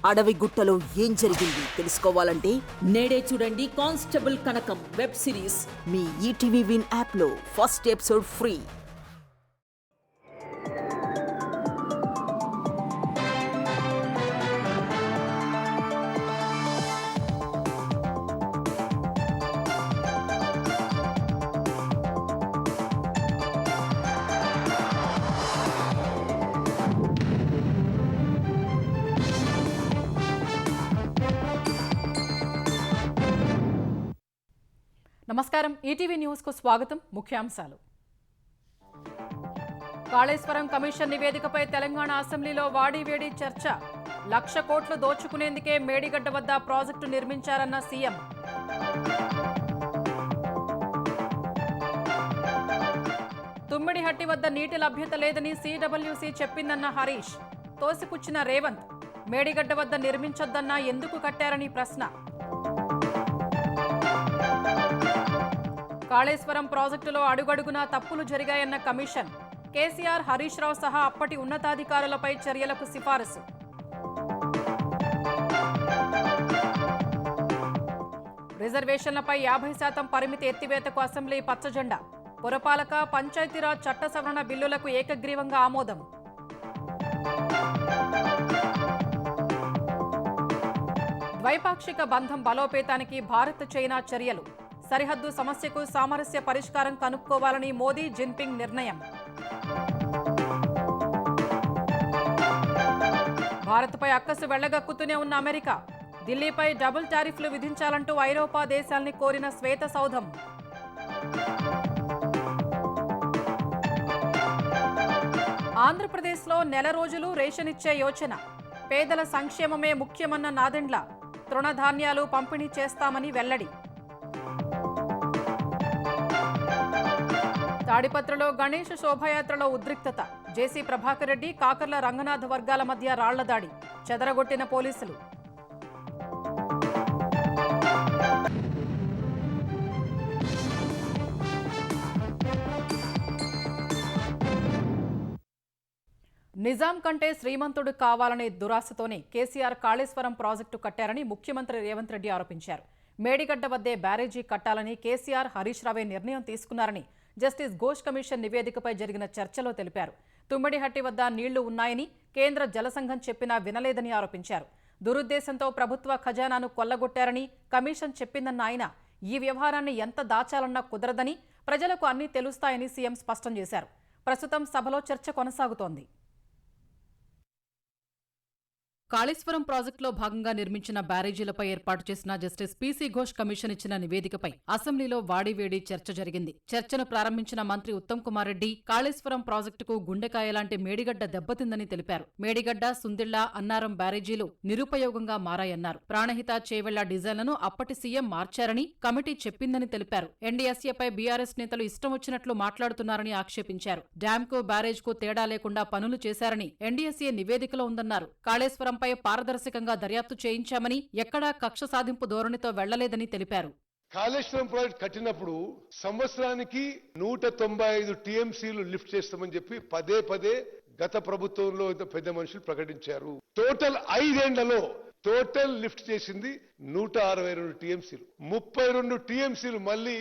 అడవి గుట్టలో ఏం జరిగింది తెలుసుకోవాలంటే నేడే చూడండి కానిస్టేబుల్ కనకం వెబ్ సిరీస్ మీ ఈటీవీ విన్ యాప్లో ఫస్ట్ ఎపిసోడ్ ఫ్రీ. నమస్కారం, ఈటీవీ న్యూస్ కు స్వాగతం. ముఖ్యాంశాలు. కాళేశ్వరం కమిషన్ నివేదికపై తెలంగాణ అసెంబ్లీలో వాడివేడి చర్చ. 1,00,000 కోట్లు దోచుకునేందుకే మేడిగడ్డ వద్ద ప్రాజెక్టు నిర్మించారన్న సీఎం. తుమ్మిడిహట్టి వద్ద నీటి లభ్యత లేదని సిడబ్ల్యూసీ చెప్పిందన్న హరీష్. తోసిపుచ్చిన రేవంత్. మేడిగడ్డ వద్ద నిర్మించొద్దన్నా ఎందుకు కట్టారని ప్రశ్న. కాళేశ్వరం ప్రాజెక్టులో అడుగడుగునా తప్పులు జరిగాయన్న కమిషన్. కేసీఆర్, హరీష్ రావు సహా అప్పటి ఉన్నతాధికారులపై చర్యలకు సిఫారసు. రిజర్వేషన్లపై 50% పరిమితి ఎత్తివేతకు అసెంబ్లీ పచ్చజెండా. పురపాలక, పంచాయతీరాజ్ చట్ట సవరణ బిల్లులకు ఏకగ్రీవంగా ఆమోదం. ద్వైపాక్షిక బంధం బలోపేతానికి భారత్, చైనా చర్యలు. సరిహద్దు సమస్యకు సామరస్య పరిష్కారం కనుక్కోవాలని మోదీ, జిన్పింగ్ నిర్ణయం. భారత్పై అక్కసు వెళ్లగక్కుతూనే ఉన్న అమెరికా. ఢిల్లీపై డబుల్ టారిఫ్లు విధించాలంటూ ఐరోపా దేశాల్ని కోరిన శ్వేత సౌధం. ఆంధ్రప్రదేశ్లో నెల రోజులు రేషన్ ఇచ్చే యోచన. పేదల సంక్షేమమే ముఖ్యమన్న నాదెండ్ల. తృణధాన్యాలు పంపిణీ చేస్తామని వెల్లడి. తాడిపత్రిలో గణేష్ శోభాయాత్రలో ఉద్రిక్తత. జేసీ ప్రభాకర్ రెడ్డి, కాకర్ల రంగనాథ్ వర్గాల మధ్య రాళ్ల దాడి. చెదరగొట్టిన పోలీసులు. నిజాం కంటే శ్రీమంతుడు కావాలనే దురాశతోనే కేసీఆర్ కాళేశ్వరం ప్రాజెక్టు కట్టారని ముఖ్యమంత్రి రేవంత్ రెడ్డి ఆరోపించారు. మేడిగడ్డ వద్దే బ్యారేజీ కట్టాలని కేసీఆర్, హరీష్ రావే నిర్ణయం తీసుకున్నారని జస్టిస్ ఘోష్ కమిషన్ నివేదికపై జరిగిన చర్చలో తెలిపారు. తుమ్మిడిహట్టి వద్ద నీళ్లు ఉన్నాయని కేంద్ర జలసంఘం చెప్పినా వినలేదని ఆరోపించారు. దురుద్దేశంతో ప్రభుత్వ ఖజానాను కొల్లగొట్టారని కమిషన్ చెప్పిందన్న ఆయన ఈ వ్యవహారాన్ని ఎంత దాచాలన్నా కుదరదని, ప్రజలకు అన్నీ తెలుస్తాయని సీఎం స్పష్టం చేశారు. ప్రస్తుతం సభలో చర్చ కొనసాగుతోంది. కాళేశ్వరం ప్రాజెక్టులో భాగంగా నిర్మించిన బ్యారేజీలపై ఏర్పాటు చేసిన జస్టిస్ పీసీ ఘోష్ కమిషన్ ఇచ్చిన నివేదికపై అసెంబ్లీలో వాడివేడి చర్చ జరిగింది. చర్చను ప్రారంభించిన మంత్రి ఉత్తమ్ కుమార్ రెడ్డి కాళేశ్వరం ప్రాజెక్టుకు గుండెకాయలాంటి మేడిగడ్డ దెబ్బతిందని తెలిపారు. మేడిగడ్డ, సుందిళ్ల, అన్నారం బ్యారేజీలు నిరుపయోగంగా మారాయన్నారు. ప్రాణహిత, చేవెళ్ల డిజైన్లను అప్పటి సీఎం మార్చారని కమిటీ చెప్పిందని తెలిపారు. ఎన్డీఎస్ఏపై బీఆర్ఎస్ నేతలు ఇష్టం వచ్చినట్లు మాట్లాడుతున్నారని ఆక్షేపించారు. డ్యాంకు, బ్యారేజ్కు తేడా లేకుండా పనులు చేశారని ఎన్డీఎస్ఏ నివేదికలో ఉందన్నారు. కాళేశ్వరం పారదర్శకంగా దర్యాప్తు చేయించామని, ఎక్కడా కక్ష సాధింపు ధోరణితో వెళ్లలేదని తెలిపారు. కాళేశ్వరం ప్రాజెక్ట్ కట్టినప్పుడు సంవత్సరానికి 195 టీఎంసీలు లిఫ్ట్ చేస్తామని చెప్పి పదే గత ప్రభుత్వంలో పెద్ద మనుషులు ప్రకటించారు. టోటల్ 5 ఏళ్లలో టోటల్ లిఫ్ట్ చేసింది 162 టీఎంసీలు. 32 టీఎంసీలు మళ్లీ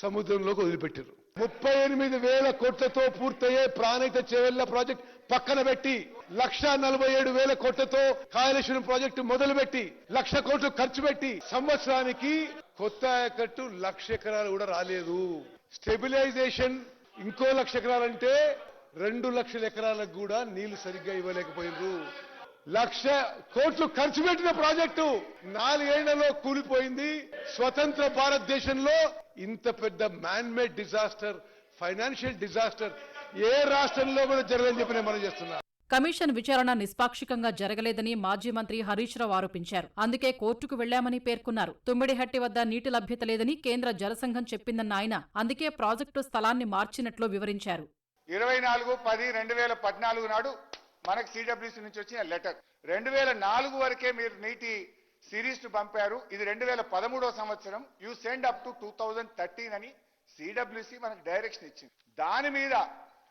సముద్రంలోకి వదిలిపెట్టారు. 38,000 కోట్లతో పూర్తయ్యే ప్రాణహిత చేవెళ్ల ప్రాజెక్ట్ పక్కన పెట్టి 1,47,000 కోట్లతో కాళేశ్వరం ప్రాజెక్టు మొదలుపెట్టి 1,00,000 కోట్లు ఖర్చు పెట్టి సంవత్సరానికి కొత్త ఆయకట్టు 1,00,000 ఎకరాలు కూడా రాలేదు. స్టెబిలైజేషన్ ఇంకో 1,00,000 ఎకరాలంటే 2,00,000 ఎకరాలకు కూడా నీళ్లు సరిగ్గా ఇవ్వలేకపోయినారు. 1,00,000 కోట్లు ఖర్చు పెట్టిన ప్రాజెక్టు 4 ఏళ్లలో కూలిపోయింది. స్వతంత్ర భారతదేశంలో ఇంత పెద్ద మ్యాన్మేడ్ డిజాస్టర్, ఫైనాన్షియల్ డిజాస్టర్ ఏ రాష్ట్రంలో కూడా జరగదని చెప్పి నేను మనం చేస్తున్నా. కమిషన్ విచారణ నిష్పాక్షికంగా జరగలేదని మాజీ మంత్రి హరీష్ రావు ఆరోపించారు. అందుకే కోర్టుకు వెళ్లామని పేర్కొన్నారు. తుమ్మిడిహట్టి వద్ద నీటి లభ్యత లేదని కేంద్ర జలసంఘం చెప్పిందన్న ఆయన అందుకే ప్రాజెక్టు స్థలాన్ని మార్చినట్లు వివరించారు. 24/10/2014 నాడు మనకు సిడబ్ల్యూసీ నుంచి వచ్చిన లెటర్. 2004 వరకే మీరు నీటి సిరీస్ పంపారు. ఇది 2013వ సంవత్సరం. యూ సెండ్ అప్ టు 2013 అని సిడబ్ల్యూసీ మనకు డైరెక్షన్ ఇచ్చింది. దాని మీద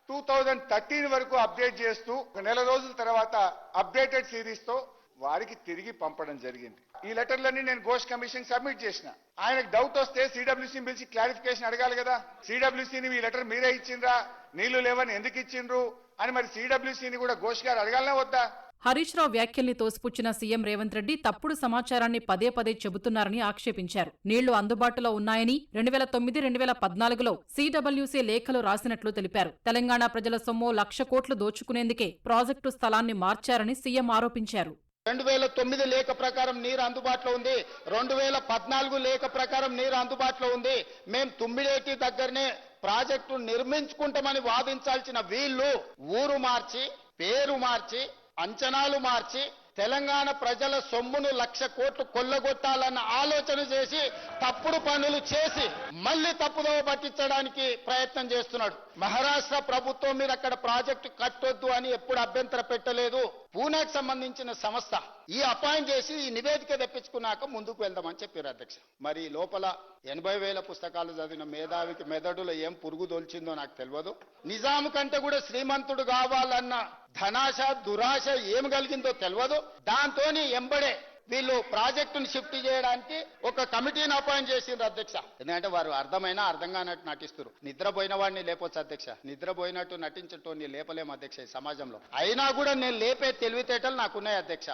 2013 వరకు అప్డేట్ చేస్తూ నెల రోజుల తర్వాత అప్డేటెడ్ సిరీస్ తో వారికి తిరిగి పంపడం జరిగింది. ఈ లెటర్లన్నీ నేను ఘోష్ కమిషన్ సబ్మిట్ చేసిన. ఆయనకు డౌట్ వస్తే సిడబ్ల్యూసీని పిలిచి క్లారిఫికేషన్ అడగాలి కదా. సిడబ్ల్యూసీని ఈ లెటర్ మీరే ఇచ్చిండ్రా, నీళ్లు లేవని ఎందుకు ఇచ్చిండ్రు అని మరి సిడబ్ల్యూసీని కూడా ఘోష్ గారు అడగాలనే వద్దా? హరీష్ రావు వ్యాఖ్యల్ని తోసిపుచ్చిన సీఎం రేవంత్ రెడ్డి తప్పుడు సమాచారాన్ని పదే పదే చెబుతున్నారని ఆక్షేపించారు. నీళ్లు అందుబాటులో ఉన్నాయని 2009-2014లో సిడబ్ల్యూసీ లేఖలు రాసినట్లు తెలిపారు. తెలంగాణ ప్రజల సొమ్ము 1,00,000 కోట్లు దోచుకునేందుకే ప్రాజెక్టు స్థలాన్ని మార్చారని సీఎం ఆరోపించారు. 2009 లేఖ ప్రకారం నీరు అందుబాటులో ఉంది, 2014 లేఖ ప్రకారం నీరు అందుబాటులో ఉంది. మేము తుమ్మిడేటి దగ్గరనే ప్రాజెక్టు నిర్మించుకుంటామని వాదించాల్సిన వీళ్ళు ఊరు మార్చి, పేరు మార్చి, అంచనాలు మార్చి తెలంగాణ ప్రజల సొమ్మును 1,00,000 కోట్లు కొల్లగొట్టాలన్న ఆలోచన చేసి తప్పుడు పనులు చేసి మళ్లీ తప్పుదోవ పట్టించడానికి ప్రయత్నం చేస్తున్నాడు. మహారాష్ట్ర ప్రభుత్వం మీరు అక్కడ ప్రాజెక్టు కట్టొద్దు అని ఎప్పుడు అభ్యంతర పెట్టలేదు. పూణేకి సంబంధించిన సంస్థ ఈ అపాయింట్ చేసి ఈ నివేదిక తెప్పించుకున్నాక ముందుకు వెళ్దామని చెప్పారు అధ్యక్ష. మరి లోపల 80,000 పుస్తకాలు చదివిన మేధావికి మెదడులో ఏం పురుగు దొల్చిందో నాకు తెలియదు. నిజాం కంటే కూడా శ్రీమంతుడు కావాలన్న ధనాశ దురాశ ఏం కలిగిందో తెలియదు. దాంతోని ఎంబడే వీళ్ళు ప్రాజెక్టును షిఫ్ట్ చేయడానికి ఒక కమిటీని అపాయింట్ చేసిండ్రు అధ్యక్ష. ఎందుకంటే వారు అర్థమైనా అర్థం కానట్టు నటిస్తారు. నిద్రపోయిన వాడిని లేపొచ్చు అధ్యక్ష, నిద్రపోయినట్టు నటించటోని లేపలేము అధ్యక్ష ఈ సమాజంలో. అయినా కూడా నేను లేపే తెలివితేటలు నాకున్నాయి అధ్యక్ష.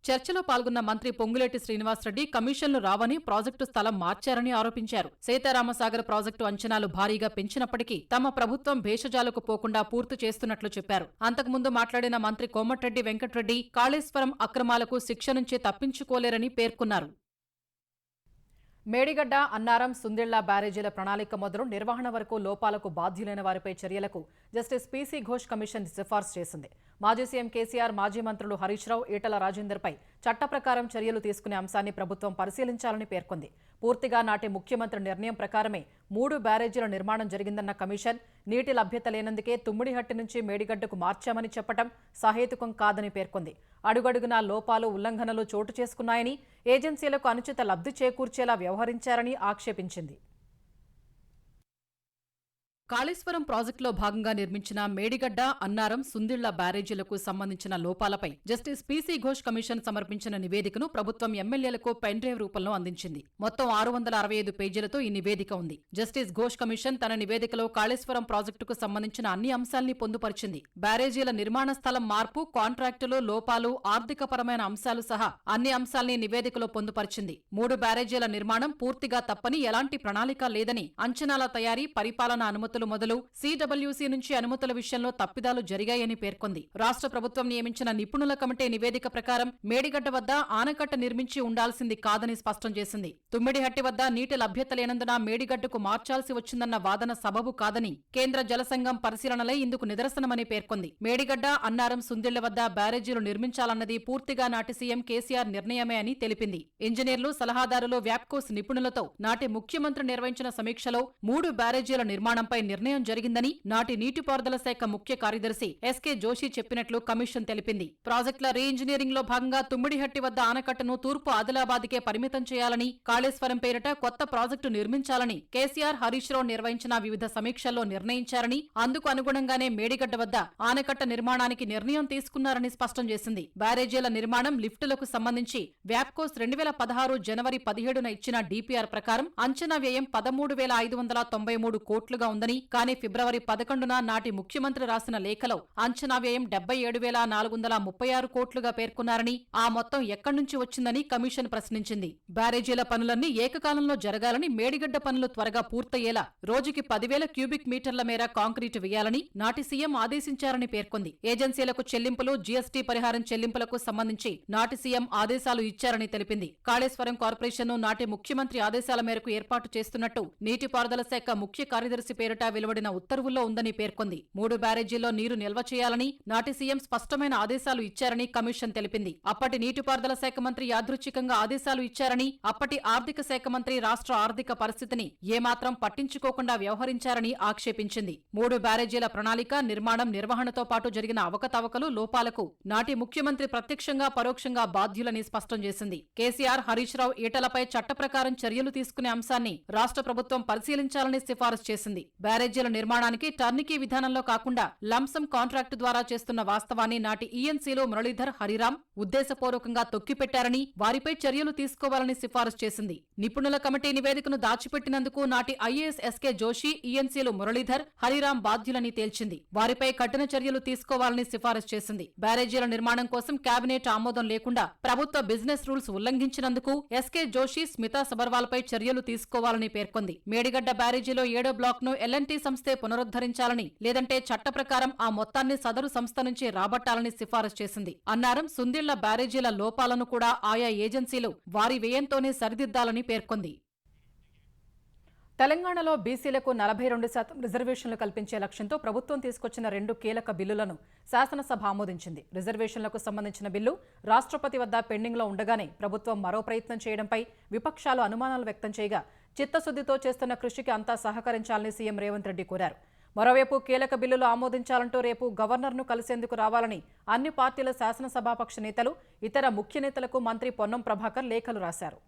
చర్చలో పాల్గొన్న మంత్రి పొంగులేటి శ్రీనివాసరెడ్డి కమిషన్లు రావని ప్రాజెక్టు స్థలం మార్చారని ఆరోపించారు. సీతారామసాగర్ ప్రాజెక్టు అంచనాలు భారీగా పెంచినప్పటికీ తమ ప్రభుత్వం భేషజాలకు పోకుండా పూర్తి చేస్తున్నట్లు చెప్పారు. అంతకుముందు మాట్లాడిన మంత్రి కోమటిరెడ్డి వెంకటరెడ్డి కాళేశ్వరం అక్రమాలకు శిక్ష నుంచి తప్పించుకోలేరని పేర్కొన్నారు. మేడిగడ్డ, అన్నారం, సుందిళ్ల బ్యారేజీల ప్రణాళిక మొదలు నిర్వహణ వరకు లోపాలకు బాధ్యులైన వారిపై చర్యలకు జస్టిస్ పీసీ ఘోష్ కమిషన్ సిఫార్సు చేసింది. మాజీ సీఎం కేసీఆర్, మాజీ మంత్రులు హరీష్ రావు, ఈటల రాజేందర్పై చట్ట ప్రకారం చర్యలు తీసుకునే అంశాన్ని ప్రభుత్వం పరిశీలించాలని పేర్కొంది. పూర్తిగా నాటి ముఖ్యమంత్రి నిర్ణయం ప్రకారమే 3 బ్యారేజీల నిర్మాణం జరిగిందన్న కమిషన్ నీటి లభ్యత లేనందుకే తుమ్మిడిహట్టి నుంచి మేడిగడ్డకు మార్చామని చెప్పడం సహేతుకం కాదని పేర్కొంది. అడుగడుగునా లోపాలు, ఉల్లంఘనలు చోటు చేసుకున్నాయని, ఏజెన్సీలకు అనుచిత లబ్ధి చేకూర్చేలా వ్యవహరించారని ఆక్షేపించింది. కాళేశ్వరం ప్రాజెక్టులో భాగంగా నిర్మించిన మేడిగడ్డ, అన్నారం, సుందిళ్ల బ్యారేజీలకు సంబంధించిన లోపాలపై జస్టిస్ పీసీ ఘోష్ కమిషన్ సమర్పించిన నివేదికను ప్రభుత్వం ఎమ్మెల్యేలకు పెన్ డ్రైవ్ రూపంలో అందించింది. మొత్తం 665 పేజీలతో ఈ నివేదిక ఉంది. జస్టిస్ ఘోష్ కమిషన్ తన నివేదికలో కాళేశ్వరం ప్రాజెక్టుకు సంబంధించిన అన్ని అంశాల్ని పొందుపరిచింది. బ్యారేజీల నిర్మాణ స్థలం మార్పు, కాంట్రాక్టులు, లోపాలు, ఆర్థికపరమైన అంశాలు సహా అన్ని అంశాల్ని నివేదికలో పొందుపరిచింది. 3 బ్యారేజీల నిర్మాణం పూర్తిగా తప్పని, ఎలాంటి ప్రణాళిక లేదని, అంచనాల తయారీ, పరిపాలన అనుమతులు మొదలు సిడబ్ల్యూసీ నుంచి అనుమతుల విషయంలో తప్పిదాలు జరిగాయని పేర్కొంది. రాష్ట్ర ప్రభుత్వం నియమించిన నిపుణుల కమిటీ నివేదిక ప్రకారం మేడిగడ్డ వద్ద ఆనకట్ట నిర్మించి ఉండాల్సింది కాదని స్పష్టం చేసింది. తుమ్మిడిహట్టి వద్ద నీటి లభ్యత లేనందున మేడిగడ్డకు మార్చాల్సి వచ్చిందన్న వాదన సబబు కాదని, కేంద్ర జలసంఘం పరిశీలనలే ఇందుకు నిదర్శనమని పేర్కొంది. మేడిగడ్డ, అన్నారం, సుందిళ్ల వద్ద బ్యారేజీలు నిర్మించాలన్నది పూర్తిగా నాటి సీఎం కేసీఆర్ నిర్ణయమే అని తెలిపింది. ఇంజనీర్లు, సలహాదారులు, వ్యాప్కోస్ నిపుణులతో నాటి ముఖ్యమంత్రి నిర్వహించిన సమీక్షలో 3 బ్యారేజీల నిర్మాణంపై నిర్ణయం జరిగిందని నాటి నీటిపారుదల శాఖ ముఖ్య కార్యదర్శి ఎస్కే జోషి చెప్పినట్లు కమిషన్ తెలిపింది. ప్రాజెక్టుల రీ ఇంజనీరింగ్ లో భాగంగా తుమ్మిడిహట్టి వద్ద ఆనకట్టను తూర్పు ఆదిలాబాద్కే పరిమితం చేయాలని, కాళేశ్వరం పేరిట కొత్త ప్రాజెక్టు నిర్మించాలని కేసీఆర్, హరీష్ రావు నిర్వహించిన వివిధ సమీక్షల్లో నిర్ణయించారని, అందుకు అనుగుణంగానే మేడిగడ్డ వద్ద ఆనకట్ట నిర్మాణానికి నిర్ణయం తీసుకున్నారని స్పష్టం చేసింది. బ్యారేజీల నిర్మాణం, లిఫ్టులకు సంబంధించి వ్యాప్కోస్ 2016 జనవరి 17న ఇచ్చిన డీపీఆర్ ప్రకారం అంచనా వ్యయం 13,593 కోట్లుగా ఉందని, కానీ ఫిబ్రవరి 11న నాటి ముఖ్యమంత్రి రాసిన లేఖలో అంచనా వ్యయం 77,436 కోట్లుగా పేర్కొన్నారని, ఆ మొత్తం ఎక్కడి నుంచి వచ్చిందని కమిషన్ ప్రశ్నించింది. బ్యారేజీల పనులన్నీ ఏకకాలంలో జరగాలని, మేడిగడ్డ పనులు త్వరగా పూర్తయ్యేలా రోజుకి 10,000 క్యూబిక్ మీటర్ల మేర కాంక్రీటు వేయాలని నాటి సీఎం ఆదేశించారని పేర్కొంది. ఏజెన్సీలకు చెల్లింపులు, జీఎస్టీ పరిహారం చెల్లింపులకు సంబంధించి నాటి సీఎం ఆదేశాలు ఇచ్చారని తెలిపింది. కాళేశ్వరం కార్పొరేషన్ను నాటి ముఖ్యమంత్రి ఆదేశాల మేరకు ఏర్పాటు చేస్తున్నట్టు నీటిపారుదల శాఖ ముఖ్య కార్యదర్శి పేరిట వెలువడిన ఉత్తర్వుల్లో ఉందని పేర్కొంది. 3 బ్యారేజీల్లో నీరు నిల్వ చేయాలని నాటి సీఎం స్పష్టమైన ఆదేశాలు ఇచ్చారని కమిషన్ తెలిపింది. అప్పటి నీటిపారుదల శాఖ మంత్రి యాదృచ్ఛికంగా ఆదేశాలు ఇచ్చారని, అప్పటి ఆర్థిక శాఖ మంత్రి రాష్ట్ర ఆర్థిక పరిస్థితిని ఏమాత్రం పట్టించుకోకుండా వ్యవహరించారని ఆక్షేపించింది. 3 బ్యారేజీల ప్రణాళిక, నిర్మాణం, నిర్వహణతో పాటు జరిగిన అవకతవకలు, లోపాలకు నాటి ముఖ్యమంత్రి ప్రత్యక్షంగా, పరోక్షంగా బాధ్యులని స్పష్టం చేసింది. కేసీఆర్, హరీష్ రావు, ఈటలపై చట్ట ప్రకారం చర్యలు తీసుకునే అంశాన్ని రాష్ట్ర ప్రభుత్వం పరిశీలించాలని సిఫారసు చేసింది. బ్యారేజీల నిర్మాణానికి టర్నికీ విధానంలో కాకుండా లంసమ్ కాంట్రాక్టు ద్వారా చేస్తున్న వాస్తవాన్ని నాటి ఈఎన్సీలో మురళీధర్, హరిరాం ఉద్దేశపూర్వకంగా తొక్కిపెట్టారని, వారిపై చర్యలు తీసుకోవాలని సిఫారసు చేసింది. నిపుణుల కమిటీ నివేదికను దాచిపెట్టినందుకు నాటి ఐఏఎస్ ఎస్కే జోషి, ఈఎన్సీలు మురళీధర్, హరిరాం బాధ్యులని తేల్చింది. వారిపై కఠిన చర్యలు తీసుకోవాలని సిఫారసు చేసింది. బ్యారేజీల నిర్మాణం కోసం కేబినెట్ ఆమోదం లేకుండా ప్రభుత్వ బిజినెస్ రూల్స్ ఉల్లంఘించినందుకు ఎస్కే జోషి, స్మితా సబర్వాల్పై చర్యలు తీసుకోవాలని పేర్కొంది. మేడిగడ్డ బ్యారేజీలో 7వ బ్లాక్ను ఎల్ఎన్టీ సంస్థే పునరుద్ధరించాలని, లేదంటే చట్ట ప్రకారం ఆ మొత్తాన్ని సదరు సంస్థ నుంచి రాబట్టాలని సిఫారసు చేసింది. అన్నారం, సుందిళ్ల బ్యారేజీల లోపాలను కూడా ఆయా ఏజెన్సీలు వారి వ్యయంతోనే సరిదిద్దాలని పేర్కొంది. తెలంగాణలో బీసీలకు 42% రిజర్వేషన్లు కల్పించే లక్ష్యంతో ప్రభుత్వం తీసుకొచ్చిన 2 కీలక బిల్లులను శాసనసభ ఆమోదించింది. రిజర్వేషన్లకు సంబంధించిన బిల్లు రాష్ట్రపతి వద్ద పెండింగ్లో ఉండగానే ప్రభుత్వం మరో ప్రయత్నం చేయడంపై విపక్షాలు అనుమానాలు వ్యక్తం చేయగా, చిత్తశుద్దితో చేస్తున్న కృషికి అంతా సహకరించాలని సీఎం రేవంత్ రెడ్డి కోరారు. మరోవైపు కీలక బిల్లులు ఆమోదించాలంటూ రేపు గవర్నర్ను కలిసేందుకు రావాలని అన్ని పార్టీల శాసనసభాపక్ష నేతలు, ఇతర ముఖ్య నేతలకు మంత్రి పొన్నం ప్రభాకర్ లేఖలు రాశారు.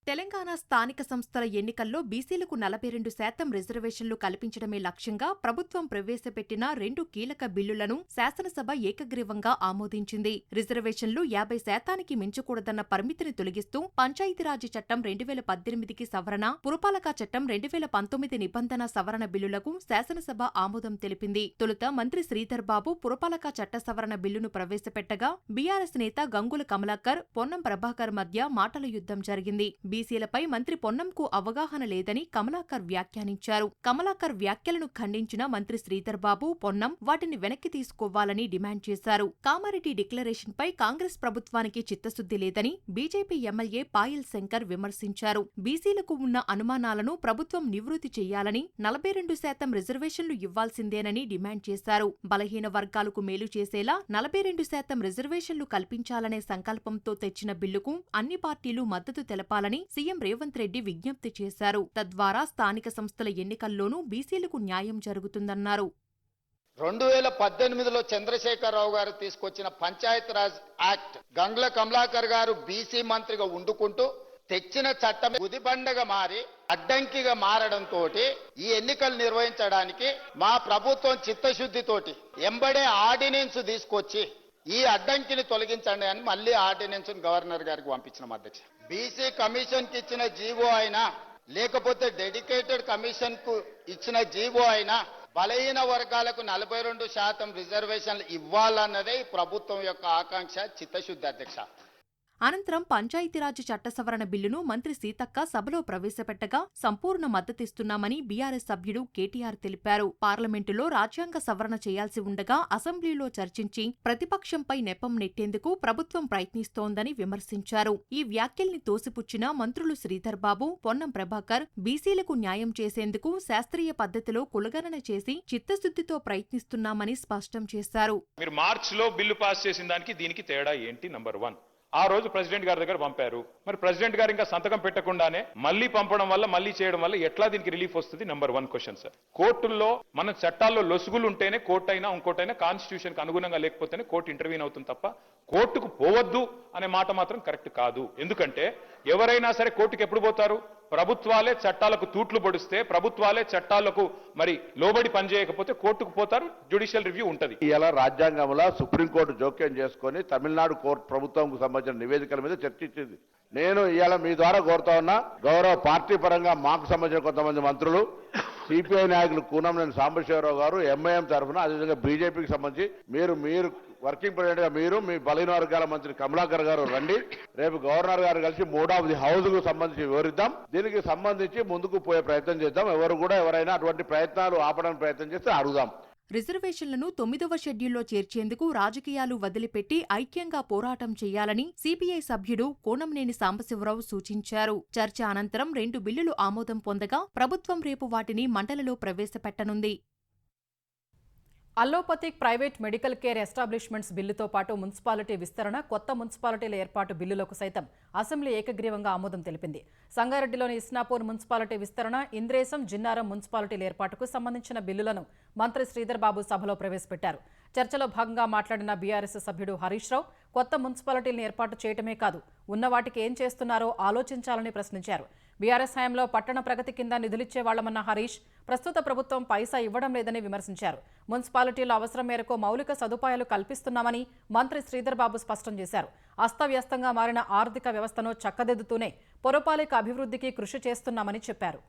తెలంగాణ స్థానిక సంస్థల ఎన్నికల్లో బీసీలకు 42% రిజర్వేషన్లు కల్పించడమే లక్ష్యంగా ప్రభుత్వం ప్రవేశపెట్టిన 2 కీలక బిల్లులను శాసనసభ ఏకగ్రీవంగా ఆమోదించింది. రిజర్వేషన్లు 50%కి మించకూడదన్న పరిమితిని తొలగిస్తూ పంచాయతీరాజ్ చట్టం 2018కి సవరణ, పురపాలక చట్టం 2019 నిబంధన సవరణ బిల్లులకు శాసనసభ ఆమోదం తెలిపింది. తొలుత మంత్రి శ్రీధర్ బాబు పురపాలక చట్ట సవరణ బిల్లును ప్రవేశపెట్టగా, బీఆర్ఎస్ నేత గంగుల కమలాకర్, పొన్నం ప్రభాకర్ మధ్య మాటల యుద్ధం జరిగింది. బీసీలపై మంత్రి పొన్నంకు అవగాహన లేదని కమలాకర్ వ్యాఖ్యానించారు. కమలాకర్ వ్యాఖ్యలను ఖండించిన మంత్రి శ్రీధర్ బాబు, పొన్నం వాటిని వెనక్కి తీసుకోవాలని డిమాండ్ చేశారు. కామారెడ్డి డిక్లరేషన్పై కాంగ్రెస్ ప్రభుత్వానికి చిత్తశుద్ది లేదని బీజేపీ ఎమ్మెల్యే పాయల్ శంకర్ విమర్శించారు. బీసీలకు ఉన్న అనుమానాలను ప్రభుత్వం నివృత్తి చేయాలని, 42% రిజర్వేషన్లు ఇవ్వాల్సిందేనని డిమాండ్ చేశారు. బలహీన వర్గాలకు మేలు చేసేలా 42% రిజర్వేషన్లు కల్పించాలనే సంకల్పంతో తెచ్చిన బిల్లుకు అన్ని పార్టీలు మద్దతు తెలపాలని సీఎం రేవంత్ రెడ్డి విజ్ఞప్తి చేశారు. తద్వారా స్థానిక సంస్థల ఎన్నికల్లోనూ బీసీలకు న్యాయం జరుగుతుందన్నారు. 2018లో చంద్రశేఖరరావు గారు తీసుకొచ్చిన పంచాయతీరాజ్ యాక్ట్, గంగుల కమలాకర్ గారు బీసీ మంత్రిగా ఉండుకుంటూ తెచ్చిన చట్టం గుదిబండగా మారి అడ్డంకిగా మారడంతో ఈ ఎన్నికలు నిర్వహించడానికి మా ప్రభుత్వం చిత్తశుద్దితోటి ఎంబడే ఆర్డినెన్స్ తీసుకొచ్చి ఈ అడ్డంకిని తొలగించండి అని మళ్ళీ ఆర్డినెన్స్ గవర్నర్ గారికి పంపించిన అధ్యక్ష. బీసీ కమిషన్ కి ఇచ్చిన జీవో అయినా, లేకపోతే డెడికేటెడ్ కమిషన్ కు ఇచ్చిన జీవో అయినా బలహీన వర్గాలకు 42% రిజర్వేషన్లు ఇవ్వాలన్నదే ప్రభుత్వం యొక్క ఆకాంక్ష, చిత్తశుద్ధి అధ్యక్ష. అనంతరం పంచాయతీరాజ్ చట్ట సవరణ బిల్లును మంత్రి సీతక్క సభలో ప్రవేశపెట్టగా సంపూర్ణ మద్దతిస్తున్నామని బీఆర్ఎస్ సభ్యుడు కేటీఆర్ తెలిపారు. పార్లమెంటులో రాజ్యాంగ సవరణ చేయాల్సి ఉండగా అసెంబ్లీలో చర్చించి ప్రతిపక్షంపై నెపం నెట్టేందుకు ప్రభుత్వం ప్రయత్నిస్తోందని విమర్శించారు. ఈ వ్యాఖ్యల్ని తోసిపుచ్చిన మంత్రులు శ్రీధర్ బాబు, పొన్నం ప్రభాకర్ బీసీలకు న్యాయం చేసేందుకు శాస్త్రీయ పద్ధతిలో కులగణన చేసి చిత్తశుద్దితో ప్రయత్నిస్తున్నామని స్పష్టం చేశారు. మీరు మార్చిలో బిల్లు పాస్ చేసిన దానికి దీనికి తేడా ఏంటి? నంబర్ 1, ఆ రోజు ప్రెసిడెంట్ గారి దగ్గర పంపారు. మరి ప్రెసిడెంట్ గారు ఇంకా సంతకం పెట్టకుండానే మళ్ళీ పంపడం వల్ల, మళ్ళీ చేయడం వల్ల ఎట్లా దీనికి రిలీఫ్ వస్తుంది? Number 1 question sir. కోర్టుల్లో మన చట్టాల్లో లొసుగులు ఉంటేనే కోర్టు అయినా ఇంకోటైనా కాన్స్టిట్యూషన్ కి అనుగుణంగా లేకపోతేనే కోర్టు ఇంటర్వ్యూన్ అవుతుంది తప్ప కోర్టుకు పోవద్దు అనే మాట మాత్రం కరెక్ట్ కాదు. ఎందుకంటే ఎవరైనా సరే కోర్టుకు ఎప్పుడు పోతారు? ప్రభుత్వాలే చట్టాలకు తూట్లు పొడిస్తే, ప్రభుత్వాలే చట్టాలకు మరి లోబడి పనిచేయకపోతే కోర్టుకు పోతారు, జ్యుడిషియల్ రివ్యూ ఉంటది. ఇలా రాజ్యాంగంలో సుప్రీంకోర్టు జోక్యం చేసుకొని తమిళనాడు కోర్టు ప్రభుత్వంకు సంబంధించిన నివేదికల మీద చర్చించింది. నేను ఇవాళ మీ ద్వారా కోరుతా ఉన్నా, గౌరవ పార్టీ పరంగా మాకు సంబంధించిన కొంతమంది మంత్రులు, సిపిఐ నాయకులు కూనంనేని సాంబశివరావు గారు, ఎంఐఎం తరఫున, అదేవిధంగా బీజేపీకి సంబంధించి మీరు వర్కింగ్ ప్రెసిడెంట్ గా మీరు, మీ బలహీన వర్గాల మంత్రి కమలాకర్ గారు రండి. రేపు గవర్నర్ గారు కలిసి 3వ హౌస్ కు సంబంధించి వివరిద్దాం. దీనికి సంబంధించి ముందుకు పోయే ప్రయత్నం చేద్దాం. ఎవరైనా అటువంటి ప్రయత్నాలు ఆపడానికి ప్రయత్నం చేస్తే అడుగుదాం. రిజర్వేషన్లను 9వ షెడ్యూల్లో చేర్చేందుకు రాజకీయాలు వదిలిపెట్టి ఐక్యంగా పోరాటం చేయాలని సిపిఐ సభ్యుడు కూనంనేని సాంబశివరావు సూచించారు. చర్చ అనంతరం 2 బిల్లులు ఆమోదం పొందగా ప్రభుత్వం రేపు వాటిని మండలిలో ప్రవేశపెట్టనుంది. Allopathic private medical care establishments బిల్లుతో పాటు మున్సిపాలిటీ విస్తరణ, కొత్త మున్సిపాలిటీల ఏర్పాటు బిల్లులకు సైతం అసెంబ్లీ ఏకగ్రీవంగా ఆమోదం తెలిపింది. సంగారెడ్డిలోని ఇస్నాపూర్ మున్సిపాలిటీ విస్తరణ, ఇంద్రేశం, జిన్నారం మున్సిపాలిటీల ఏర్పాటుకు సంబంధించిన బిల్లులను మంత్రి శ్రీధర్ బాబు సభలో ప్రవేశపెట్టారు. చర్చలో భాగంగా మాట్లాడిన బీఆర్ఎస్ సభ్యుడు హరీష్ రావు కొత్త మున్సిపాలిటీలను ఏర్పాటు చేయటమే కాదు, ఉన్న వాటికి ఏం చేస్తున్నారో ఆలోచించాలని ప్రశ్నించారు. బీఆర్ఎస్ హయాంలో పట్టణ ప్రగతి కింద నిధులిచ్చే వాళ్లమన్న హరీష్ ప్రస్తుత ప్రభుత్వం పైసా ఇవ్వడం లేదని విమర్శించారు. మున్సిపాలిటీలో అవసరం మేరకు మౌలిక సదుపాయాలు కల్పిస్తున్నామని మంత్రి శ్రీధర్ బాబు స్పష్టం చేశారు. అస్తవ్యస్తంగా మారిన ఆర్థిక వ్యవస్థను చక్కదిద్దుతూనే పురపాలిక అభివృద్ధికి కృషి చేస్తున్నామని చెప్పారు.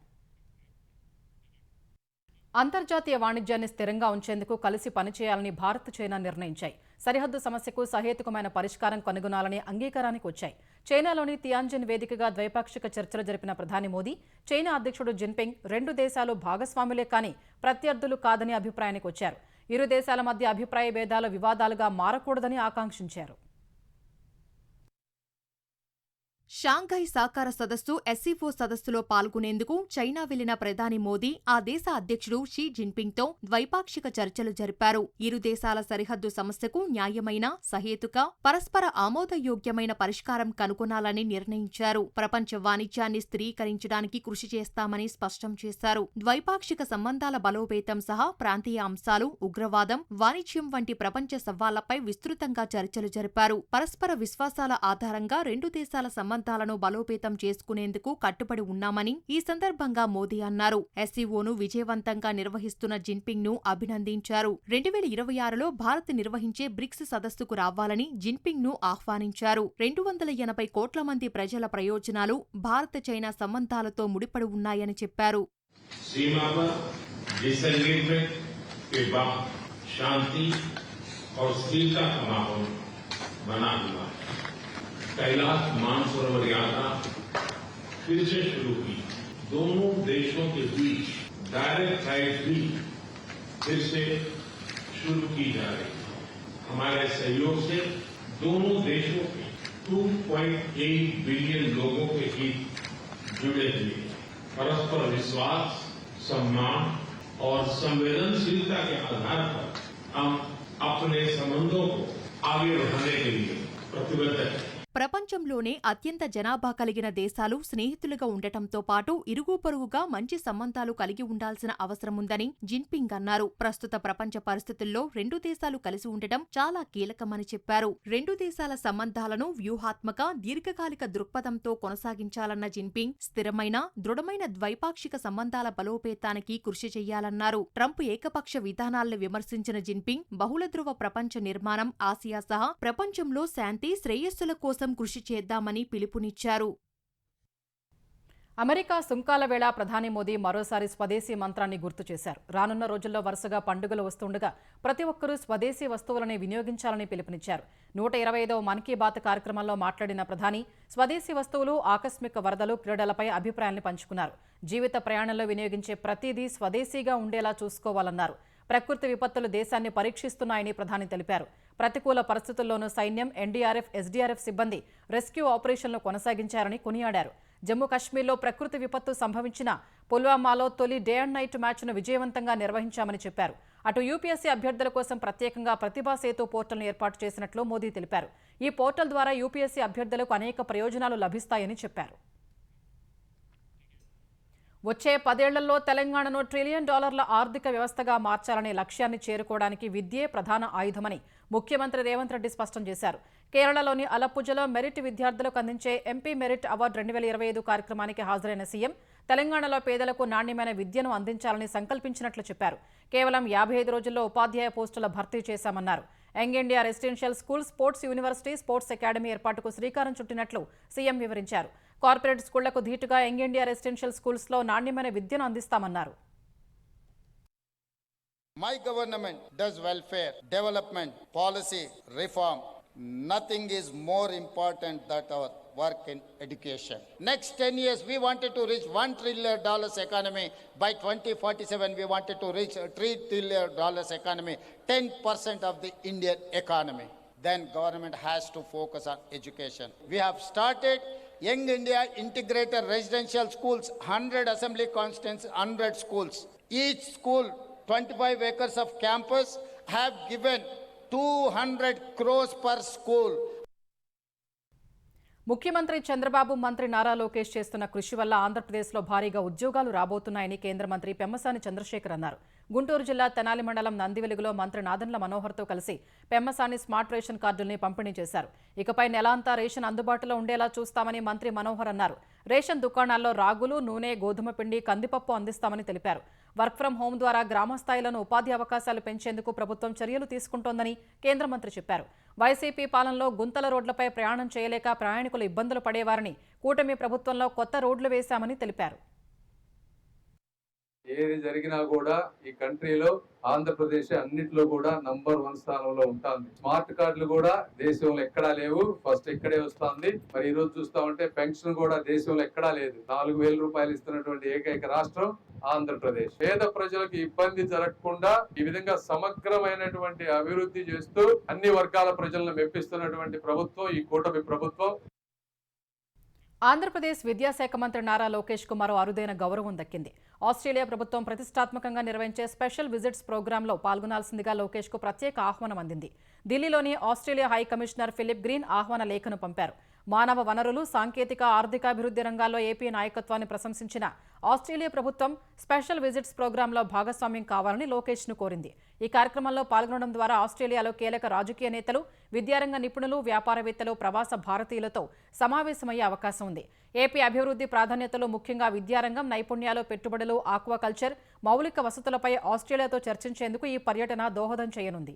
అంతర్జాతీయ వాణిజ్యాన్ని స్థిరంగా ఉంచేందుకు కలిసి పనిచేయాలని భారత్, చైనా నిర్ణయించాయి. సరిహద్దు సమస్యకు సహేతుకమైన పరిష్కారం కనుగొనాలని అంగీకారానికి వచ్చాయి. చైనాలోని తియాన్జిన్ వేదికగా ద్వైపాక్షిక చర్చలు జరిపిన ప్రధాని మోదీ, చైనా అధ్యక్షుడు జిన్పింగ్ 2 దేశాలు భాగస్వాములే కానీ ప్రత్యర్థులు కాదని అభిప్రాయానికి వచ్చారు. ఇరు దేశాల మధ్య అభిప్రాయ భేదాలు వివాదాలుగా మారకూడదని ఆకాంక్షించారు. షాంఘై సహకార సదస్సు ఎస్సీఓ సదస్సులో పాల్గొనేందుకు చైనా వెళ్లిన ప్రధాని మోదీ ఆ దేశ అధ్యక్షుడు షీ జిన్పింగ్తో ద్వైపాక్షిక చర్చలు జరిపారు. ఇరు దేశాల సరిహద్దు సమస్యకు న్యాయమైన, సహేతుక, పరస్పర ఆమోదయోగ్యమైన పరిష్కారం కనుగొనాలని నిర్ణయించారు. ప్రపంచ వాణిజ్యాన్ని స్థిరీకరించడానికి కృషి చేస్తామని స్పష్టం చేశారు. ద్వైపాక్షిక సంబంధాల బలోపేతం సహా ప్రాంతీయ అంశాలు, ఉగ్రవాదం, వాణిజ్యం వంటి ప్రపంచ సవాళ్లపై విస్తృతంగా చర్చలు జరిపారు. పరస్పర విశ్వాసాల ఆధారంగా 2 దేశాల సంబంధాలను బలోపేతం చేసుకునేందుకు కట్టుబడి ఉన్నామని ఈ సందర్భంగా మోదీ అన్నారు. ఎస్సీఓను విజయవంతంగా నిర్వహిస్తున్న జిన్పింగ్ ను అభినందించారు. 2026లో భారత్ నిర్వహించే బ్రిక్స్ సదస్సుకు రావాలని జిన్పింగ్ ను ఆహ్వానించారు. 280 కోట్ల మంది ప్రజల ప్రయోజనాలు భారత చైనా సంబంధాలతో ముడిపడి ఉన్నాయని చెప్పారు. कैलाश मानसरोवर यात्रा फिर से शुरू की। दोनों देशों के बीच डायरेक्ट फ्लाइट भी फिर से शुरू की जा रही है। हमारे सहयोग से दोनों देशों के 2.8 बिलियन लोगों के हित जुड़े हुए हैं। परस्पर विश्वास, सम्मान और संवेदनशीलता के आधार पर हम अपने संबंधों को आगे बढ़ाने के लिए प्रतिबद्ध हैं। ప్రపంచంలోనే అత్యంత జనాభా కలిగిన దేశాలు స్నేహితులుగా ఉండటంతో పాటు ఇరుగు పొరుగుగా మంచి సంబంధాలు కలిగి ఉండాల్సిన అవసరముందని జిన్పింగ్ అన్నారు. ప్రస్తుత ప్రపంచ పరిస్థితుల్లో 2 దేశాలు కలిసి ఉండటం చాలా కీలకమని చెప్పారు. 2 దేశాల సంబంధాలను వ్యూహాత్మక, దీర్ఘకాలిక దృక్పథంతో కొనసాగించాలన్న జిన్పింగ్ స్థిరమైన, దృఢమైన ద్వైపాక్షిక సంబంధాల బలోపేతానికి కృషి చేయాలన్నారు. ట్రంప్ ఏకపక్ష విధానాలను విమర్శించిన జిన్పింగ్ బహుళధ్రువ ప్రపంచ నిర్మాణం, ఆసియా సహా ప్రపంచంలో శాంతి, శ్రేయస్సుల కోసం కృషి చేద్దామని పిలుపునిచ్చారు. అమెరికా సుంకాల వేళ ప్రధాని మోదీ మరోసారి స్వదేశీ మంత్రాన్ని గుర్తు చేశారు. రానున్న రోజుల్లో వరుసగా పండుగలు వస్తుండగా ప్రతి ఒక్కరూ స్వదేశీ వస్తువులని వినియోగించాలని పిలుపునిచ్చారు. 125వ మన్ కీ బాత్ కార్యక్రమంలో మాట్లాడిన ప్రధాని స్వదేశీ వస్తువులు, ఆకస్మిక వరదలు, క్రీడలపై అభిప్రాయాన్ని పంచుకున్నారు. జీవిత ప్రయాణంలో వినియోగించే ప్రతిదీ స్వదేశీగా ఉండేలా చూసుకోవాలన్నారు. ప్రకృతి విపత్తులు దేశాన్ని పరీక్షిస్తున్నాయని ప్రధాని తెలిపారు. ప్రతికూల పరిస్థితుల్లోనూ సైన్యం, ఎన్డీఆర్ఎఫ్, ఎస్డీఆర్ఎఫ్ సిబ్బంది రెస్క్యూ ఆపరేషన్లు కొనసాగించారని కొనియాడారు. జమ్మూ కశ్మీర్లో ప్రకృతి విపత్తు సంభవించిన పుల్వామాలో తొలి డే అండ్ నైట్ మ్యాచ్ను విజయవంతంగా నిర్వహించామని చెప్పారు. అటు యూపీఎస్సీ అభ్యర్థుల కోసం ప్రత్యేకంగా ప్రతిభా సేతు పోర్టల్ను ఏర్పాటు చేసినట్లు మోదీ తెలిపారు. ఈ పోర్టల్ ద్వారా యూపీఎస్సీ అభ్యర్థులకు అనేక ప్రయోజనాలు లభిస్తాయని చెప్పారు. వచ్చే 10 ఏళ్లలో తెలంగాణను $1 ట్రిలియన్ ఆర్థిక వ్యవస్థగా మార్చాలనే లక్ష్యాన్ని చేరుకోవడానికి విద్యే ప్రధాన ఆయుధమని ముఖ్యమంత్రి రేవంత్ రెడ్డి స్పష్టం చేశారు. కేరళలోని అలప్పుజలో మెరిట్ విద్యార్థులకు అందించే ఎంపీ మెరిట్ అవార్డు 2025 కార్యక్రమానికి హాజరైన సీఎం తెలంగాణలో పేదలకు నాణ్యమైన విద్యను అందించాలని సంకల్పించినట్లు చెప్పారు. కేవలం 55 రోజుల్లో ఉపాధ్యాయ పోస్టుల భర్తీ చేశామన్నారు. Young India residential school, sports university, sports academy ఏర్పాటుకు శ్రీకారం చుట్టినట్లు సీఎం వివరించారు. కార్పొరేట్ స్కూళ్లకు ధీటుగా యంగ్ ఇండియా రెసిడెన్షియల్ స్కూల్స్లో నాణ్యమైన విద్యను అందిస్తామన్నారు. My government does welfare, development, policy, reform. Nothing is more important than our work in education. Next 10 years, we wanted to reach $1 trillion economy. By 2047, we wanted to reach a $3 trillion economy, 10% of the Indian economy. Then government has to focus on education. We have started Young India Integrated Residential Schools, 100 assembly constituencies, 100 schools. Each school, 25 acres of campus, have given 200 crores per school. ముఖ్యమంత్రి చంద్రబాబు, మంత్రి నారా లోకేష్ చేస్తున్న కృషి వల్ల ఆంధ్రప్రదేశ్లో భారీగా ఉద్యోగాలు రాబోతున్నాయని కేంద్ర మంత్రి పెమ్మసాని చంద్రశేఖర్ అన్నారు. గుంటూరు జిల్లా తెనాలి మండలం నందివెలుగులో మంత్రి నాదెండ్ల మనోహర్తో కలిసి పెమ్మసాని స్మార్ట్ రేషన్ కార్డుల్ని పంపిణీ చేశారు. ఇకపై నెలాంతా రేషన్ అందుబాటులో ఉండేలా చూస్తామని మంత్రి మనోహర్ అన్నారు. రేషన్ దుకాణాల్లో రాగులు, నూనె, గోధుమ పిండి, కందిపప్పు అందిస్తామని తెలిపారు. వర్క్ ఫ్రం హోం ద్వారా గ్రామ స్థాయిలోనూ ఉపాధి అవకాశాలు పెంచేందుకు ప్రభుత్వం చర్యలు తీసుకుంటోందని కేంద్ర మంత్రి చెప్పారు. వైసీపీ పాలనలో గుంతల రోడ్లపై ప్రయాణం చేయలేక ప్రయాణికులు ఇబ్బందులు పడేవారని కూటమి ప్రభుత్వంలో కొత్త రోడ్లు వేశామని తెలిపారు. ఏది జరిగినా కూడా ఈ కంట్రీలో ఆంధ్రప్రదేశ్ అన్నిట్లో కూడా నంబర్ 1 స్థానంలో ఉంటుంది. స్మార్ట్ కార్డులు కూడా దేశంలో ఎక్కడా లేవు, ఫస్ట్ ఇక్కడే వస్తుంది. మరి ఈ రోజు చూస్తా ఉంటే పెన్షన్ కూడా దేశంలో ఎక్కడా లేదు. 4,000 రూపాయలు ఇస్తున్నటువంటి ఏకైక రాష్ట్రం ఆంధ్రప్రదేశ్. పేద ప్రజలకు ఇబ్బంది జరగకుండా ఈ విధంగా సమగ్రమైనటువంటి అభివృద్ధి చేస్తూ అన్ని వర్గాల ప్రజలను మెప్పిస్తున్నటువంటి ప్రభుత్వం ఈ కూటమి ప్రభుత్వం. ఆంధ్రప్రదేశ్ విద్యాశాఖ మంత్రి నారా లోకేష్ కు మరో అరుదైన గౌరవం దక్కింది. ఆస్ట్రేలియా ప్రభుత్వం ప్రతిష్టాత్మకంగా నిర్వహించే స్పెషల్ విజిట్స్ ప్రోగ్రాంలో పాల్గొనాల్సిందిగా లోకేష్ కు ప్రత్యేక ఆహ్వానం అందింది. ఢిల్లీలోని Australia high commissioner Philip Green ఆహ్వాన లేఖను పంపారు. మానవ వనరులు, సాంకేతిక, ఆర్థికాభివృద్ధి రంగాల్లో ఏపీ నాయకత్వాన్ని ప్రశంసించిన ఆస్ట్రేలియా ప్రభుత్వం స్పెషల్ విజిట్స్ ప్రోగ్రాంలో భాగస్వామ్యం కావాలని లోకేష్ ను కోరింది. ఈ కార్యక్రమంలో పాల్గొనడం ద్వారా ఆస్ట్రేలియాలో కీలక రాజకీయ నేతలు, విద్యారంగ నిపుణులు, వ్యాపారవేత్తలు, ప్రవాస భారతీయులతో సమావేశమయ్యే అవకాశం ఉంది. ఏపీ అభివృద్ధి ప్రాధాన్యతలు, ముఖ్యంగా విద్యారంగం, నైపుణ్యాలు, పెట్టుబడులు, ఆక్వాకల్చర్, మౌలిక వసతులపై ఆస్ట్రేలియాతో చర్చించేందుకు ఈ పర్యటన దోహదం చేయనుంది.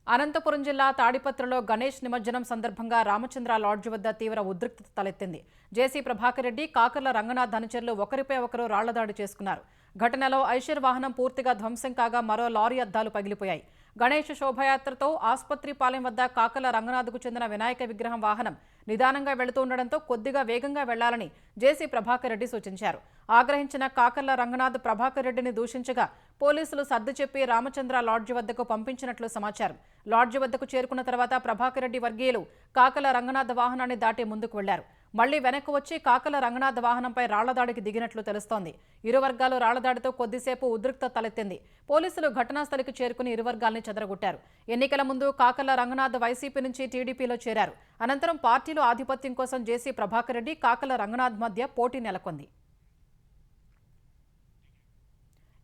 అనంతపురం జిల్లా తాడిపత్రిలో గణేష్ నిమజ్జనం సందర్భంగా రామచంద్ర లాడ్జ్ వద్ద తీవ్ర ఉద్రిక్తత తలెత్తింది. జేసీ ప్రభాకర్ రెడ్డి, కాకర్ల రంగనాథ్ అనుచరులు ఒకరిపై ఒకరు రాళ్లదాడి చేసుకున్నారు. ఘటనలో ఐషర్ వాహనం పూర్తిగా ధ్వంసం కాగా మరో లారీ అద్దాలు పగిలిపోయాయి. గణేష్ శోభయాత్రతో ఆస్పత్రిపాలెం వద్ద కాకర్ల రంగనాథ్కు చెందిన వినాయక విగ్రహం వాహనం నిదానంగా వెళుతుండటంతో కొద్దిగా వేగంగా వెళ్లాలని జేసీ ప్రభాకర్ రెడ్డి సూచించారు. ఆగ్రహించిన కాకర్ల రంగనాథ్ ప్రభాకర్ రెడ్డిని దూషించగా పోలీసులు సర్ది చెప్పి రామచంద్ర లాడ్జి వద్దకు పంపించినట్లు సమాచారం. లాడ్జి వద్దకు చేరుకున్న తర్వాత ప్రభాకర్ రెడ్డి వర్గీయులు కాకర్ల రంగనాథ్ వాహనాన్ని దాటి ముందుకు వెళ్లారు. మళ్లీ వెనక్కు వచ్చి కాకర్ల రంగనాథ్ వాహనంపై రాళ్లదాడికి దిగినట్లు తెలుస్తోంది. ఇరు వర్గాలు రాళ్లదాడితో కొద్దిసేపు ఉద్రిక్తత తలెత్తింది. పోలీసులు ఘటనాస్థలికి చేరుకుని ఇరు వర్గాల్ని చెదరగొట్టారు. ఎన్నికల ముందు కాకర్ల రంగనాథ్ వైసీపీ నుంచి టీడీపీలో చేరారు. అనంతరం పార్టీలో ఆధిపత్యం కోసం జేసీ ప్రభాకర్ రెడ్డి, కాకర్ల రంగనాథ్ మధ్య పోటీ నెలకొంది.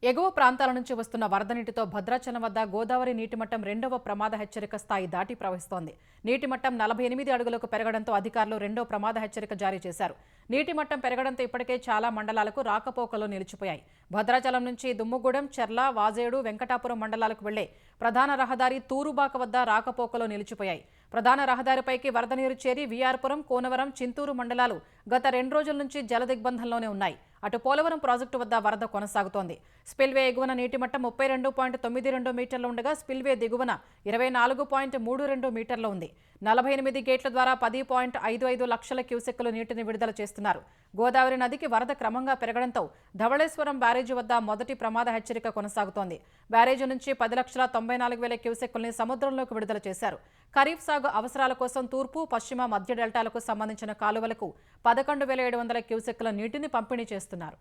ఎగువ ప్రాంతాల నుంచి వస్తున్న వరద నీటితో భద్రాచలం వద్ద గోదావరి నీటిమట్టం 2వ ప్రమాద హెచ్చరిక స్థాయి దాటి ప్రవహిస్తోంది. నీటిమట్టం 48 అడుగులకు పెరగడంతో అధికారులు 2వ ప్రమాద హెచ్చరిక జారీ చేశారు. నీటిమట్టం పెరగడంతో ఇప్పటికే చాలా మండలాలకు రాకపోకలు నిలిచిపోయాయి. భద్రాచలం నుంచి దుమ్ముగూడెం, చెర్ల, వాజేడు, వెంకటాపురం మండలాలకు వెళ్లే ప్రధాన రహదారి తూరుబాక వద్ద రాకపోకలు నిలిచిపోయాయి. ప్రధాన రహదారిపైకి వరద నీరు చేరి విఆర్పురం, కోనవరం, చింతూరు మండలాలు గత 2 రోజుల నుంచి జలదిగ్బంధంలోనే ఉన్నాయి. అటు పోలవరం ప్రాజెక్టు వద్ద వరద కొనసాగుతోంది. స్పిల్వే ఎగువన నీటిమట్టం 32.92 మీటర్లు ఉండగా స్పిల్వే దిగువన 24.32 మీటర్లు ఉంది. 48 గేట్ల ద్వారా 10.55 లక్షల క్యూసెక్కులు నీటిని విడుదల చేస్తున్నారు. గోదావరి నదికి వరద క్రమంగా పెరగడంతో ధవళేశ్వరం బ్యారేజీ వద్ద మొదటి ప్రమాద హెచ్చరిక కొనసాగుతోంది. బ్యారేజీ నుంచి 10,94,000 క్యూసెక్కుల్ని సముద్రంలోకి విడుదల చేశారు. ఖరీఫ్ సాగు అవసరాల కోసం తూర్పు, పశ్చిమ, మధ్య డెల్టాలకు సంబంధించిన కాలువలకు 11,700 క్యూసెక్కుల నీటిని పంపిణీ చేస్తున్నారు.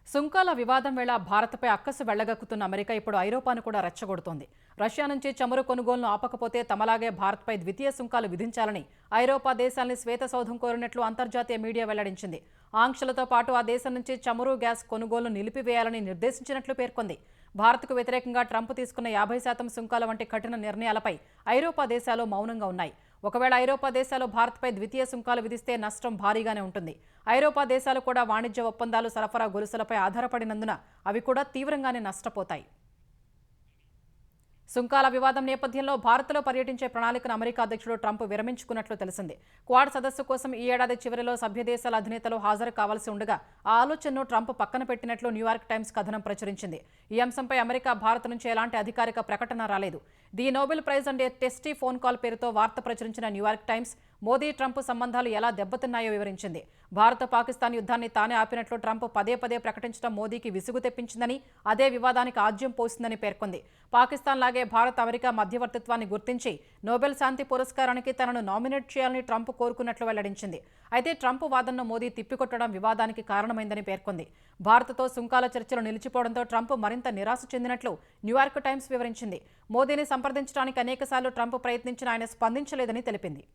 సుంకాల వివాదం వేళ భారత్పై అక్కసు వెళ్లగక్కుతున్న అమెరికా ఇప్పుడు ఐరోపాను కూడా రెచ్చగొడుతోంది. రష్యా నుంచి చమురు కొనుగోలును ఆపకపోతే తమలాగే భారత్పై ద్వితీయ సుంకాలు విధించాలని ఐరోపా దేశాల్ని శ్వేతసౌధం కోరినట్లు అంతర్జాతీయ మీడియా వెల్లడించింది. ఆంక్షలతో పాటు ఆ దేశం నుంచి చమురు, గ్యాస్ కొనుగోలును నిలిపివేయాలని నిర్దేశించినట్లు పేర్కొంది. భారత్కు వ్యతిరేకంగా ట్రంప్ తీసుకున్న 50% సుంకాల వంటి కఠిన నిర్ణయాలపై ఐరోపా దేశాలు మౌనంగా ఉన్నాయి. ఒకవేళ ఐరోపా దేశాలు భారత్పై ద్వితీయ సుంకాలు విధిస్తే నష్టం భారీగానే ఉంటుంది. ఐరోపా దేశాలు కూడా వాణిజ్య ఒప్పందాలు, సరఫరా గొలుసులపై ఆధారపడినందున అవి కూడా తీవ్రంగానే నష్టపోతాయి. సుంకాల వివాదం నేపథ్యంలో భారత్లో పర్యటించే ప్రణాళికను అమెరికా అధ్యక్షుడు ట్రంప్ విరమించుకున్నట్లు తెలిసింది. క్వాడ్ సదస్సు కోసం ఈ ఏడాది చివరిలో సభ్య దేశాల అధినేతలు హాజరు కావాల్సి ఉండగా ఆ ఆలోచనను ట్రంప్ పక్కన పెట్టినట్లు న్యూయార్క్ టైమ్స్ కథనం ప్రచురించింది. ఈ అంశంపై అమెరికా, భారత్ నుంచి ఎలాంటి అధికారిక ప్రకటన రాలేదు. The Nobel prize and tasty phone call పేరుతో వార్త ప్రచురించిన న్యూయార్క్ టైమ్స్ మోదీ, ట్రంప్ సంబంధాలు ఎలా దెబ్బతిన్నాయో వివరించింది. భారత, పాకిస్తాన్ యుద్ధాన్ని తానే ఆపినట్లు ట్రంప్ పదే పదే ప్రకటించడం మోదీకి విసుగు తెప్పించిందని, అదే వివాదానికి ఆజ్యం పోసిందని పేర్కొంది. పాకిస్తాన్ లాగే భారత్, అమెరికా మధ్యవర్తిత్వాన్ని గుర్తించి నోబెల్ శాంతి పురస్కారానికి తనను నామినేట్ చేయాలని ట్రంప్ కోరుకున్నట్లు వెల్లడించింది. అయితే ట్రంప్ వాదనను మోదీ తిప్పికొట్టడం వివాదానికి కారణమైందని పేర్కొంది. భారత్తో సుంకాల చర్చలు నిలిచిపోవడంతో ట్రంప్ మరింత నిరాశ చెందినట్లు న్యూయార్క్ టైమ్స్ వివరించింది. మోదీని సంప్రదించడానికి అనేకసార్లు ట్రంప్ ప్రయత్నించినా ఆయన స్పందించలేదని తెలిపింది.